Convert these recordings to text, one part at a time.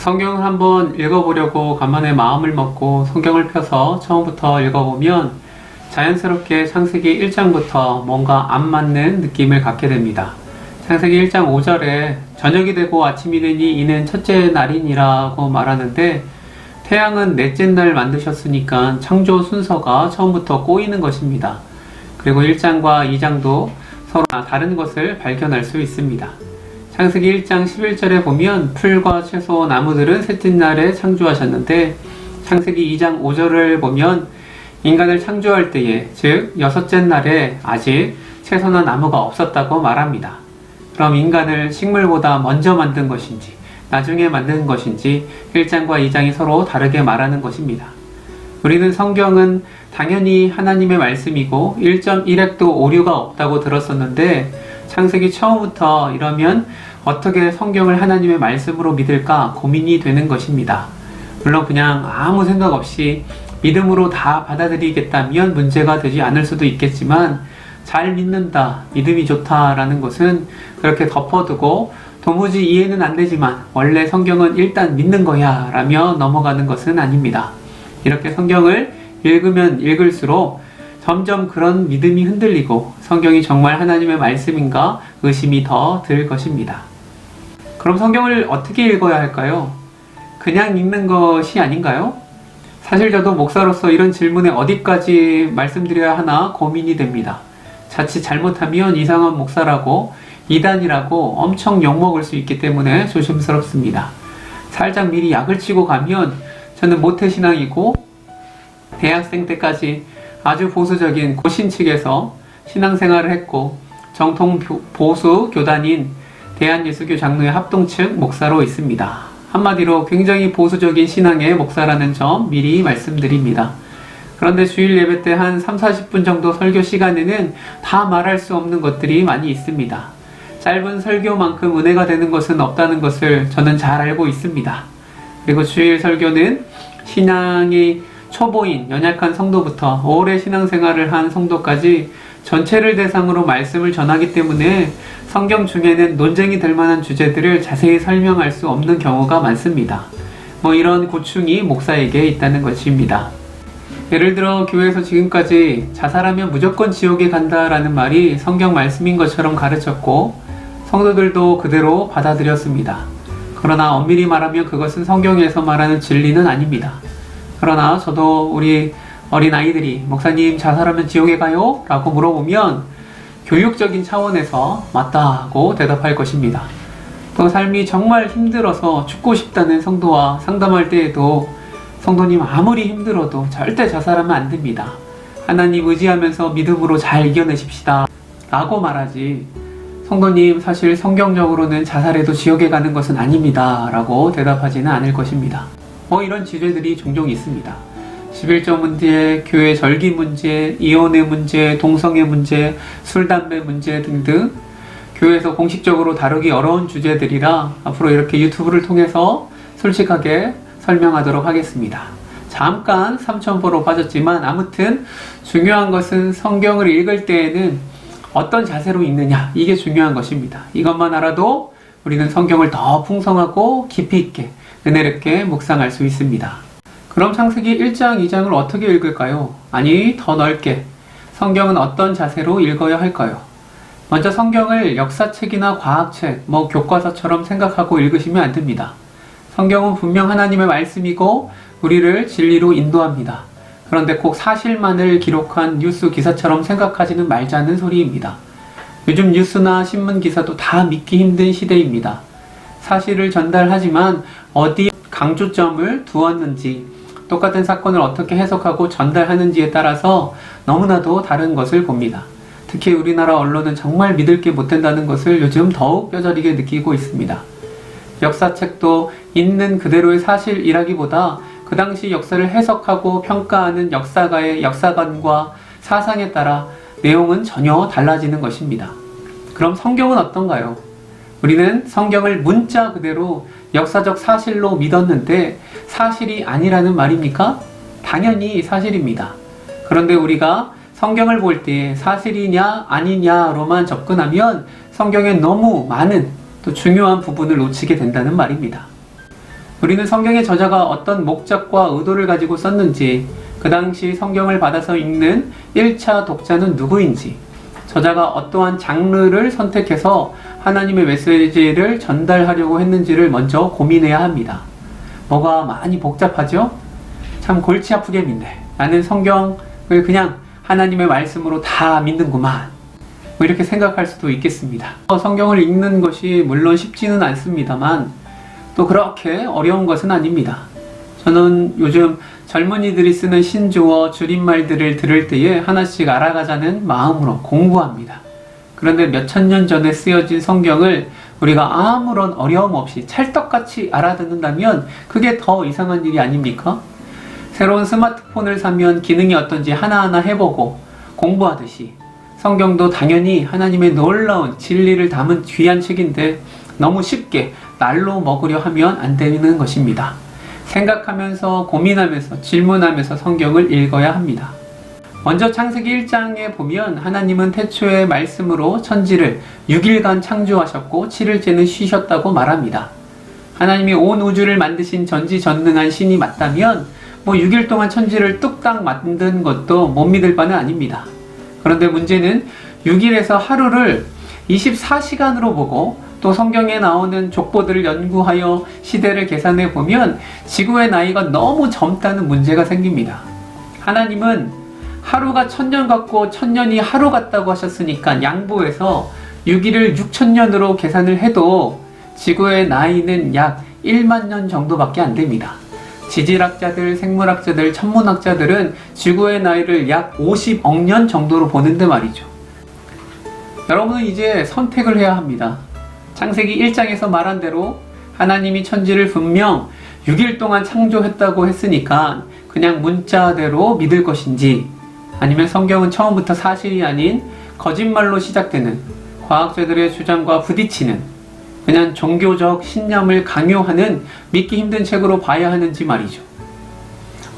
성경을 한번 읽어보려고 간만에 마음을 먹고 성경을 펴서 처음부터 읽어보면 자연스럽게 창세기 1장부터 뭔가 안 맞는 느낌을 갖게 됩니다. 창세기 1장 5절에 저녁이 되고 아침이 되니 이는 첫째 날이니라고 말하는데 태양은 넷째 날 만드셨으니까 창조 순서가 처음부터 꼬이는 것입니다. 그리고 1장과 2장도 서로 다른 것을 발견할 수 있습니다. 창세기 1장 11절에 보면 풀과 채소, 나무들은 셋째 날에 창조하셨는데 창세기 2장 5절을 보면 인간을 창조할 때에, 즉 여섯째 날에 아직 채소나 나무가 없었다고 말합니다. 그럼 인간을 식물보다 먼저 만든 것인지 나중에 만든 것인지 1장과 2장이 서로 다르게 말하는 것입니다. 우리는 성경은 당연히 하나님의 말씀이고 1.1핵도 오류가 없다고 들었었는데 창세기 처음부터 이러면 어떻게 성경을 하나님의 말씀으로 믿을까 고민이 되는 것입니다. 물론 그냥 아무 생각 없이 믿음으로 다 받아들이겠다면 문제가 되지 않을 수도 있겠지만 잘 믿는다, 믿음이 좋다라는 것은 그렇게 덮어두고 도무지 이해는 안 되지만 원래 성경은 일단 믿는 거야 라며 넘어가는 것은 아닙니다. 이렇게 성경을 읽으면 읽을수록 점점 그런 믿음이 흔들리고 성경이 정말 하나님의 말씀인가 의심이 더 들 것입니다. 그럼 성경을 어떻게 읽어야 할까요? 그냥 읽는 것이 아닌가요? 사실 저도 목사로서 이런 질문에 어디까지 말씀드려야 하나 고민이 됩니다. 자칫 잘못하면 이상한 목사라고 이단이라고 엄청 욕먹을 수 있기 때문에 조심스럽습니다. 살짝 미리 약을 치고 가면 저는 모태신앙이고 대학생 때까지 아주 보수적인 고신 측에서 신앙생활을 했고 정통 보수 교단인 대한예수교 장로회 합동측 목사로 있습니다. 한마디로 굉장히 보수적인 신앙의 목사라는 점 미리 말씀드립니다. 그런데 주일 예배 때 한 30-40분 정도 설교 시간에는 다 말할 수 없는 것들이 많이 있습니다. 짧은 설교만큼 은혜가 되는 것은 없다는 것을 저는 잘 알고 있습니다. 그리고 주일 설교는 신앙이 초보인 연약한 성도부터 오래 신앙생활을 한 성도까지 전체를 대상으로 말씀을 전하기 때문에 성경 중에는 논쟁이 될 만한 주제들을 자세히 설명할 수 없는 경우가 많습니다. 이런 고충이 목사에게 있다는 것입니다. 예를 들어 교회에서 지금까지 자살하면 무조건 지옥에 간다라는 말이 성경 말씀인 것처럼 가르쳤고 성도들도 그대로 받아들였습니다. 그러나 엄밀히 말하면 그것은 성경에서 말하는 진리는 아닙니다. 그러나 저도 우리 어린아이들이 목사님 자살하면 지옥에 가요? 라고 물어보면 교육적인 차원에서 맞다고 대답할 것입니다. 또 삶이 정말 힘들어서 죽고 싶다는 성도와 상담할 때에도 성도님 아무리 힘들어도 절대 자살하면 안 됩니다. 하나님 의지하면서 믿음으로 잘 이겨내십시다 라고 말하지 성도님 사실 성경적으로는 자살해도 지옥에 가는 것은 아닙니다 라고 대답하지는 않을 것입니다. 이런 주제들이 종종 있습니다. 11조 문제, 교회 절기 문제, 이혼의 문제, 동성애 문제, 술, 담배 문제 등등 교회에서 공식적으로 다루기 어려운 주제들이라 앞으로 이렇게 유튜브를 통해서 솔직하게 설명하도록 하겠습니다. 잠깐 삼천포로 빠졌지만 아무튼 중요한 것은 성경을 읽을 때에는 어떤 자세로 읽느냐 이게 중요한 것입니다. 이것만 알아도 우리는 성경을 더 풍성하고 깊이 있게 은혜롭게 묵상할 수 있습니다. 그럼 창세기 1장, 2장을 어떻게 읽을까요? 아니, 더 넓게 성경은 어떤 자세로 읽어야 할까요? 먼저 성경을 역사책이나 과학책, 교과서처럼 생각하고 읽으시면 안 됩니다. 성경은 분명 하나님의 말씀이고 우리를 진리로 인도합니다. 그런데 꼭 사실만을 기록한 뉴스 기사처럼 생각하지는 말자는 소리입니다. 요즘 뉴스나 신문 기사도 다 믿기 힘든 시대입니다. 사실을 전달하지만 어디에 강조점을 두었는지 똑같은 사건을 어떻게 해석하고 전달하는지에 따라서 너무나도 다른 것을 봅니다. 특히 우리나라 언론은 정말 믿을 게 못 된다는 것을 요즘 더욱 뼈저리게 느끼고 있습니다. 역사책도 있는 그대로의 사실이라기보다 그 당시 역사를 해석하고 평가하는 역사가의 역사관과 사상에 따라 내용은 전혀 달라지는 것입니다. 그럼 성경은 어떤가요? 우리는 성경을 문자 그대로 역사적 사실로 믿었는데 사실이 아니라는 말입니까? 당연히 사실입니다. 그런데 우리가 성경을 볼 때 사실이냐 아니냐로만 접근하면 성경에 너무 많은 또 중요한 부분을 놓치게 된다는 말입니다. 우리는 성경의 저자가 어떤 목적과 의도를 가지고 썼는지, 그 당시 성경을 받아서 읽는 1차 독자는 누구인지, 저자가 어떠한 장르를 선택해서 하나님의 메시지를 전달하려고 했는지를 먼저 고민해야 합니다. 뭐가 많이 복잡하죠? 참 골치 아프게 믿네. 나는 성경을 그냥 하나님의 말씀으로 다 믿는구만. 뭐 이렇게 생각할 수도 있겠습니다. 성경을 읽는 것이 물론 쉽지는 않습니다만 또 그렇게 어려운 것은 아닙니다. 저는 요즘 젊은이들이 쓰는 신조어, 줄임말들을 들을 때에 하나씩 알아가자는 마음으로 공부합니다. 그런데 몇천 년 전에 쓰여진 성경을 우리가 아무런 어려움 없이 찰떡같이 알아듣는다면 그게 더 이상한 일이 아닙니까? 새로운 스마트폰을 사면 기능이 어떤지 하나하나 해보고 공부하듯이 성경도 당연히 하나님의 놀라운 진리를 담은 귀한 책인데 너무 쉽게 날로 먹으려 하면 안 되는 것입니다. 생각하면서 고민하면서 질문하면서 성경을 읽어야 합니다. 먼저 창세기 1장에 보면 하나님은 태초의 말씀으로 천지를 6일간 창조하셨고 7일째는 쉬셨다고 말합니다. 하나님이 온 우주를 만드신 전지전능한 신이 맞다면 6일 동안 천지를 뚝딱 만든 것도 못 믿을 바는 아닙니다. 그런데 문제는 6일에서 하루를 24시간으로 보고 또 성경에 나오는 족보들을 연구하여 시대를 계산해 보면 지구의 나이가 너무 젊다는 문제가 생깁니다. 하나님은 하루가 1000년 같고 1000년이 하루 같다고 하셨으니까 양보해서 6일을 6000년으로 계산을 해도 지구의 나이는 약 1만 년 정도밖에 안 됩니다. 지질학자들, 생물학자들, 천문학자들은 지구의 나이를 약 50억 년 정도로 보는데 말이죠. 여러분은 이제 선택을 해야 합니다. 창세기 1장에서 말한 대로 하나님이 천지를 분명 6일 동안 창조했다고 했으니까 그냥 문자대로 믿을 것인지, 아니면 성경은 처음부터 사실이 아닌 거짓말로 시작되는 과학자들의 주장과 부딪히는 그냥 종교적 신념을 강요하는 믿기 힘든 책으로 봐야 하는지 말이죠.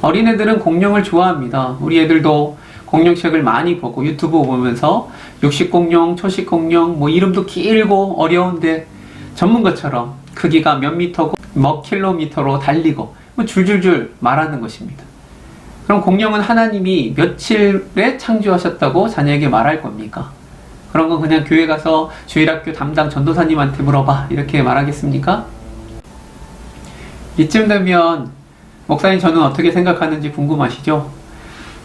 어린애들은 공룡을 좋아합니다. 우리 애들도 공룡책을 많이 보고 유튜브 보면서 육식공룡, 초식공룡, 이름도 길고 어려운데 전문가처럼 크기가 몇 미터고 몇 킬로미터로 달리고 줄줄줄 말하는 것입니다. 그럼 공룡은 하나님이 며칠에 창조하셨다고 자녀에게 말할 겁니까? 그런 건 그냥 교회 가서 주일학교 담당 전도사님한테 물어봐 이렇게 말하겠습니까? 이쯤 되면 목사님 저는 어떻게 생각하는지 궁금하시죠?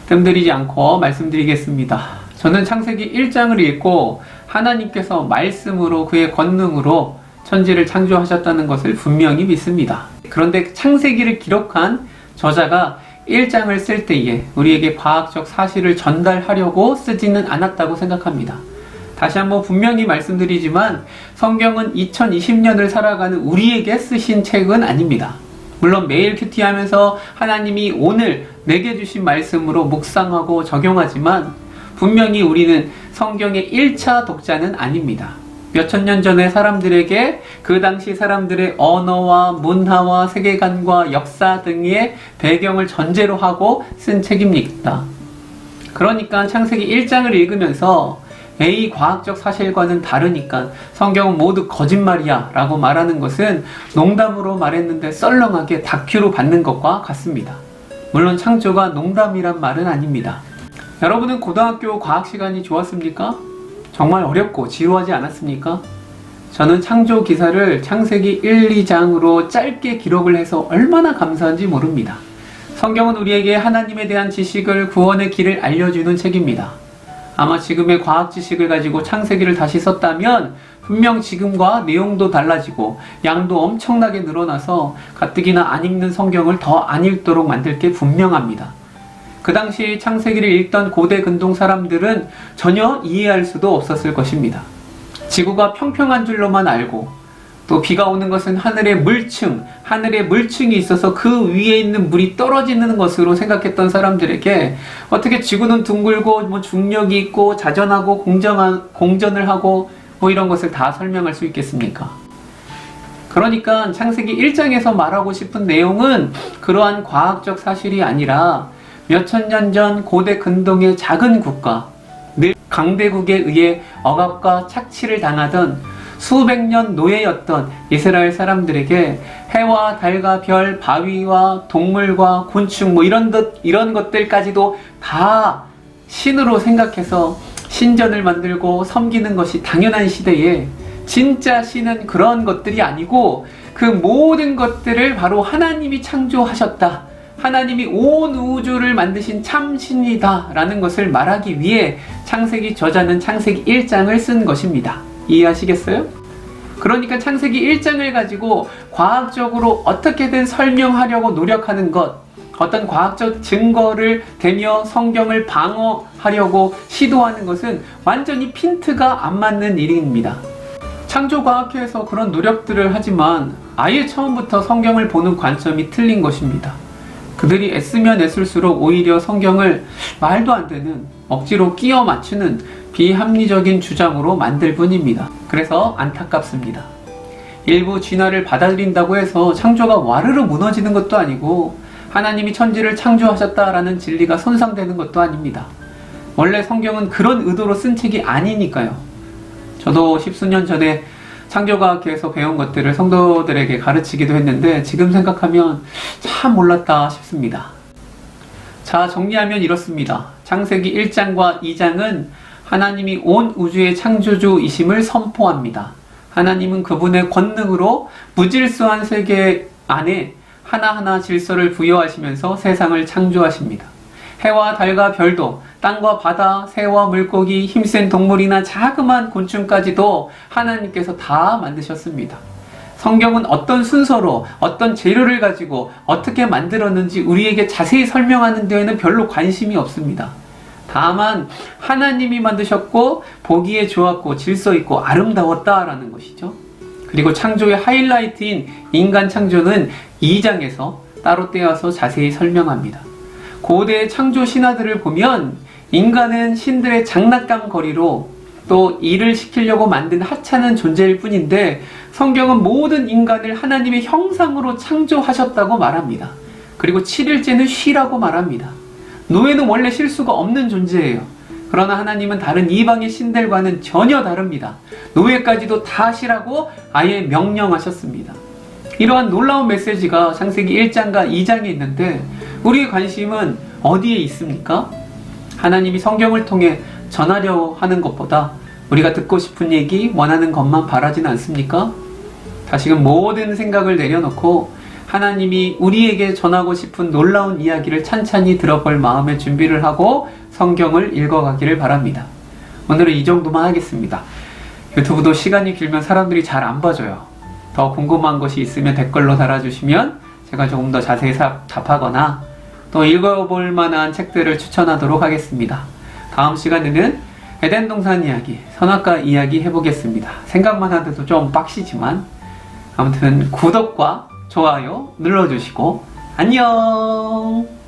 뜸들이지 않고 말씀드리겠습니다. 저는 창세기 1장을 읽고 하나님께서 말씀으로 그의 권능으로 천지를 창조하셨다는 것을 분명히 믿습니다. 그런데 창세기를 기록한 저자가 1장을 쓸 때에 우리에게 과학적 사실을 전달하려고 쓰지는 않았다고 생각합니다. 다시 한번 분명히 말씀드리지만 성경은 2020년을 살아가는 우리에게 쓰신 책은 아닙니다. 물론 매일 큐티하면서 하나님이 오늘 내게 주신 말씀으로 묵상하고 적용하지만 분명히 우리는 성경의 1차 독자는 아닙니다. 몇천 년 전의 사람들에게 그 당시 사람들의 언어와 문화와 세계관과 역사 등의 배경을 전제로 하고 쓴 책입니다. 그러니까 창세기 1장을 읽으면서 이 과학적 사실과는 다르니까 성경은 모두 거짓말이야 라고 말하는 것은 농담으로 말했는데 썰렁하게 다큐로 받는 것과 같습니다. 물론 창조가 농담이란 말은 아닙니다. 여러분은 고등학교 과학 시간이 좋았습니까? 정말 어렵고 지루하지 않았습니까? 저는 창조 기사를 창세기 1, 2장으로 짧게 기록을 해서 얼마나 감사한지 모릅니다. 성경은 우리에게 하나님에 대한 지식을, 구원의 길을 알려주는 책입니다. 아마 지금의 과학 지식을 가지고 창세기를 다시 썼다면 분명 지금과 내용도 달라지고 양도 엄청나게 늘어나서 가뜩이나 안 읽는 성경을 더 안 읽도록 만들 게 분명합니다. 그 당시 창세기를 읽던 고대 근동 사람들은 전혀 이해할 수도 없었을 것입니다. 지구가 평평한 줄로만 알고 또 비가 오는 것은 하늘에 물층이 있어서 그 위에 있는 물이 떨어지는 것으로 생각했던 사람들에게 어떻게 지구는 둥글고 중력이 있고 자전하고 공전을 하고 이런 것을 다 설명할 수 있겠습니까? 그러니까 창세기 1장에서 말하고 싶은 내용은 그러한 과학적 사실이 아니라 몇천 년 전 고대 근동의 작은 국가, 늘 강대국에 의해 억압과 착취를 당하던 수백 년 노예였던 이스라엘 사람들에게 해와 달과 별, 바위와 동물과 곤충 이런 것들까지도 다 신으로 생각해서 신전을 만들고 섬기는 것이 당연한 시대에 진짜 신은 그런 것들이 아니고 그 모든 것들을 바로 하나님이 창조하셨다. 하나님이 온 우주를 만드신 참신이다 라는 것을 말하기 위해 창세기 저자는 창세기 1장을 쓴 것입니다. 이해하시겠어요? 그러니까 창세기 1장을 가지고 과학적으로 어떻게든 설명하려고 노력하는 것, 어떤 과학적 증거를 대며 성경을 방어하려고 시도하는 것은 완전히 핀트가 안 맞는 일입니다. 창조과학회에서 그런 노력들을 하지만 아예 처음부터 성경을 보는 관점이 틀린 것입니다. 그들이 애쓰면 애쓸수록 오히려 성경을 말도 안 되는 억지로 끼워 맞추는 비합리적인 주장으로 만들 뿐입니다. 그래서 안타깝습니다. 일부 진화를 받아들인다고 해서 창조가 와르르 무너지는 것도 아니고 하나님이 천지를 창조하셨다라는 진리가 손상되는 것도 아닙니다. 원래 성경은 그런 의도로 쓴 책이 아니니까요. 저도 십수년 전에 창조과학회에서 배운 것들을 성도들에게 가르치기도 했는데 지금 생각하면 참 몰랐다 싶습니다. 자, 정리하면 이렇습니다. 창세기 1장과 2장은 하나님이 온 우주의 창조주이심을 선포합니다. 하나님은 그분의 권능으로 무질서한 세계 안에 하나하나 질서를 부여하시면서 세상을 창조하십니다. 해와 달과 별도, 땅과 바다, 새와 물고기, 힘센 동물이나 자그마한 곤충까지도 하나님께서 다 만드셨습니다. 성경은 어떤 순서로, 어떤 재료를 가지고 어떻게 만들었는지 우리에게 자세히 설명하는 데에는 별로 관심이 없습니다. 다만 하나님이 만드셨고 보기에 좋았고 질서 있고 아름다웠다라는 것이죠. 그리고 창조의 하이라이트인 인간 창조는 2장에서 따로 떼어서 자세히 설명합니다. 고대의 창조 신화들을 보면 인간은 신들의 장난감 거리로 또 일을 시키려고 만든 하찮은 존재일 뿐인데 성경은 모든 인간을 하나님의 형상으로 창조하셨다고 말합니다. 그리고 7일째는 쉬라고 말합니다. 노예는 원래 쉴 수가 없는 존재예요. 그러나 하나님은 다른 이방의 신들과는 전혀 다릅니다. 노예까지도 다 쉬라고 아예 명령하셨습니다. 이러한 놀라운 메시지가 창세기 1장과 2장에 있는데 우리의 관심은 어디에 있습니까? 하나님이 성경을 통해 전하려 하는 것보다 우리가 듣고 싶은 얘기, 원하는 것만 바라진 않습니까? 다시금 모든 생각을 내려놓고 하나님이 우리에게 전하고 싶은 놀라운 이야기를 찬찬히 들어볼 마음의 준비를 하고 성경을 읽어가기를 바랍니다. 오늘은 이 정도만 하겠습니다. 유튜브도 시간이 길면 사람들이 잘 안 봐줘요. 더 궁금한 것이 있으면 댓글로 달아주시면 제가 조금 더 자세히 답하거나 또 읽어볼 만한 책들을 추천하도록 하겠습니다. 다음 시간에는 에덴 동산 이야기, 선악과 이야기 해보겠습니다. 생각만 하셔도 좀 빡시지만 아무튼 구독과 좋아요 눌러주시고 안녕.